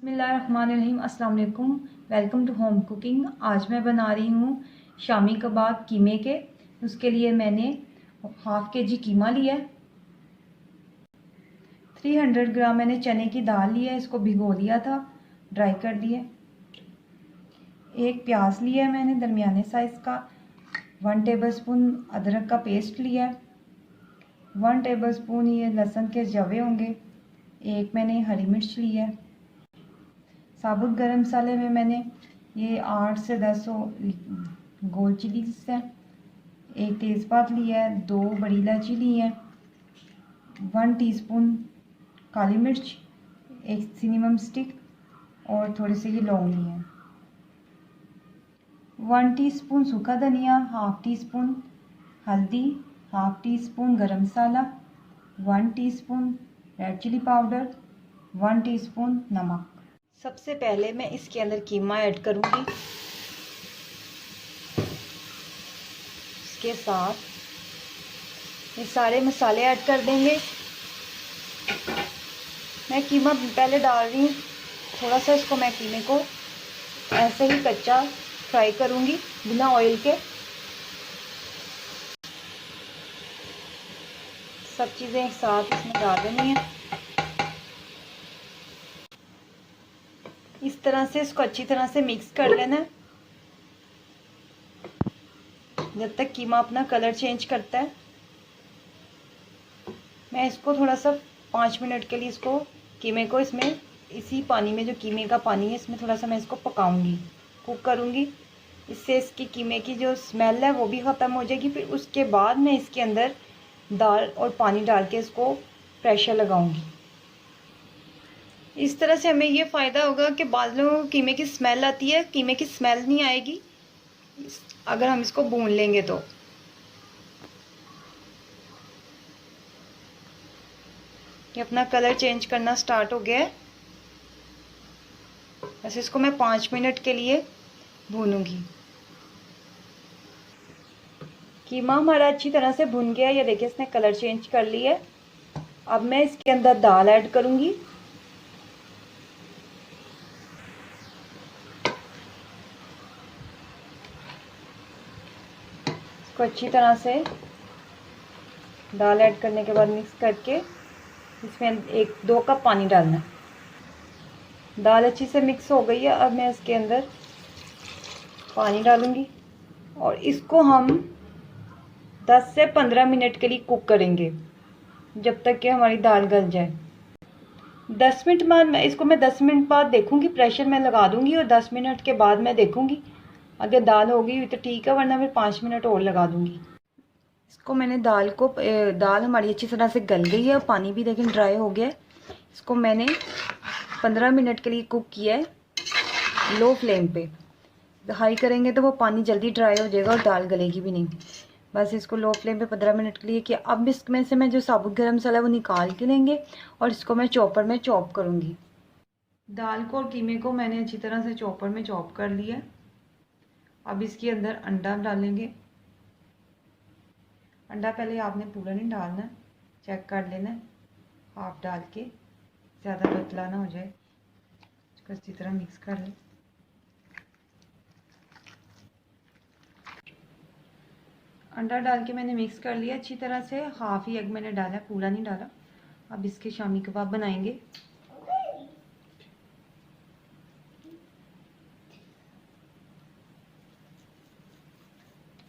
बिस्मिल्लाहिर्रहमानिर्रहीम। अस्सलाम वालेकुम। Welcome to home cooking. आज मैं बना रही हूँ शामी कबाब कीमे के। उसके लिए मैंने हाफ़ के जी कीमा लिया है। 300 ग्राम मैंने चने की दाल ली है, इसको भिगो लिया था, ड्राई कर दिए। एक प्याज लिया है मैंने दरमियाने साइज़ का। 1 टेबलस्पून अदरक का पेस्ट लिया है। 1 टेबलस्पून ये लहसुन के जवे होंगे। एक मैंने हरी मिर्च ली है। साबुत गरम मसाले में मैंने ये 8 से 10 गोल चिलीज हैं। एक तेज़पात लिया है, 2 बड़ी इलायची ली है, 1 टीस्पून काली मिर्च, एक सिनेमन स्टिक और थोड़े से ये लौंग लिए हैं। 1 टीस्पून सूखा धनिया, हाफ़ टी स्पून हल्दी, हाफ़ टी स्पून गरम मसाला, 1 teaspoon red chilli powder, 1 teaspoon नमक। सबसे पहले मैं इसके अंदर कीमा ऐड करूँगी। इसके साथ ये सारे मसाले ऐड कर देंगे। मैं कीमा पहले डाल रही हूँ, थोड़ा सा इसको मैं कीमे को ऐसे ही कच्चा फ्राई करूँगी बिना ऑयल के। सब चीज़ें एक साथ इसमें डाल देनी है। इस तरह से इसको अच्छी तरह से मिक्स कर लेना है जब तक कीमा अपना कलर चेंज करता है। मैं इसको थोड़ा सा 5 मिनट के लिए इसको कीमे को इसमें इसी पानी में, जो कीमे का पानी है, इसमें थोड़ा सा मैं इसको पकाऊंगी, कुक करूंगी। इससे इसकी कीमे की जो स्मेल है वो भी ख़त्म हो जाएगी। फिर उसके बाद मैं इसके अंदर दाल और पानी डाल के इसको प्रेशर लगाऊंगी। इस तरह से हमें ये फ़ायदा होगा कि बाद लोगों को कीमे की स्मेल आती है, कीमे की स्मेल नहीं आएगी अगर हम इसको भून लेंगे तो। ये अपना कलर चेंज करना स्टार्ट हो गया है। बस इसको मैं 5 मिनट के लिए भूनूंगी। कीमा हमारा अच्छी तरह से भुन गया है। ये देखिए इसने कलर चेंज कर लिया है। अब मैं इसके अंदर दाल ऐड करूंगी। इसको अच्छी तरह से दाल ऐड करने के बाद मिक्स करके इसमें 1-2 कप पानी डालना है। दाल अच्छी से मिक्स हो गई है। अब मैं इसके अंदर पानी डालूंगी और इसको हम 10 से 15 मिनट के लिए कुक करेंगे, जब तक कि हमारी दाल गल जाए। 10 मिनट बाद मैं 10 मिनट बाद देखूंगी, प्रेशर मैं लगा दूंगी और 10 मिनट के बाद मैं देखूंगी। अगर दाल हो गई तो ठीक है, वरना फिर 5 मिनट और लगा दूंगी। इसको मैंने दाल हमारी अच्छी तरह से गल गई है। पानी भी देखें ड्राई हो गया है। इसको मैंने 15 मिनट के लिए कुक किया है लो फ्लेम पे। हाई करेंगे तो वो पानी जल्दी ड्राई हो जाएगा और दाल गलेगी भी नहीं। बस इसको लो फ्लेम पे 15 मिनट के लिए किया। अब इसमें से मैं जो साबुत गरम मसाला है वो निकाल के लेंगे और इसको मैं चॉपर में चॉप करूँगी। दाल को और कीमे को मैंने अच्छी तरह से चॉपर में चॉप कर लिया। अब इसके अंदर अंडा डालेंगे। अंडा पहले आपने पूरा नहीं डालना, चेक कर लेना, हाफ डाल के, ज़्यादा पतला ना हो जाए। इसको अच्छी तरह मिक्स कर लें। अंडा डाल के मैंने मिक्स कर लिया अच्छी तरह से। हाफ ही एग मैंने डाला, पूरा नहीं डाला। अब इसके शामी कबाब बनाएंगे।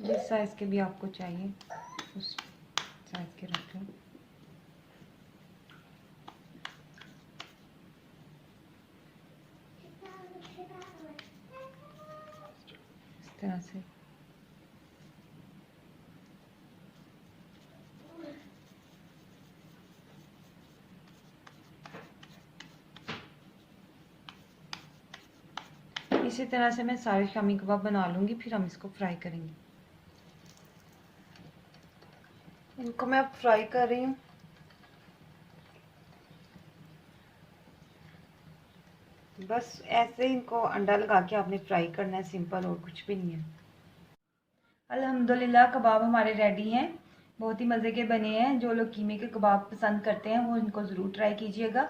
जिस साइज़ के भी आपको चाहिए उस साइज़ के रख लें। इस तरह से इसी तरह से मैं सारे शामी कबाब बना लूँगी, फिर हम इसको फ्राई करेंगे। इनको मैं अब फ्राई कर रही हूँ। बस ऐसे ही इनको अंडा लगा के आपने फ्राई करना है, सिंपल, और कुछ भी नहीं है। अल्हम्दुलिल्लाह कबाब हमारे रेडी हैं। बहुत ही मज़े के बने हैं। जो लोग कीमे के कबाब पसंद करते हैं वो इनको ज़रूर ट्राई कीजिएगा।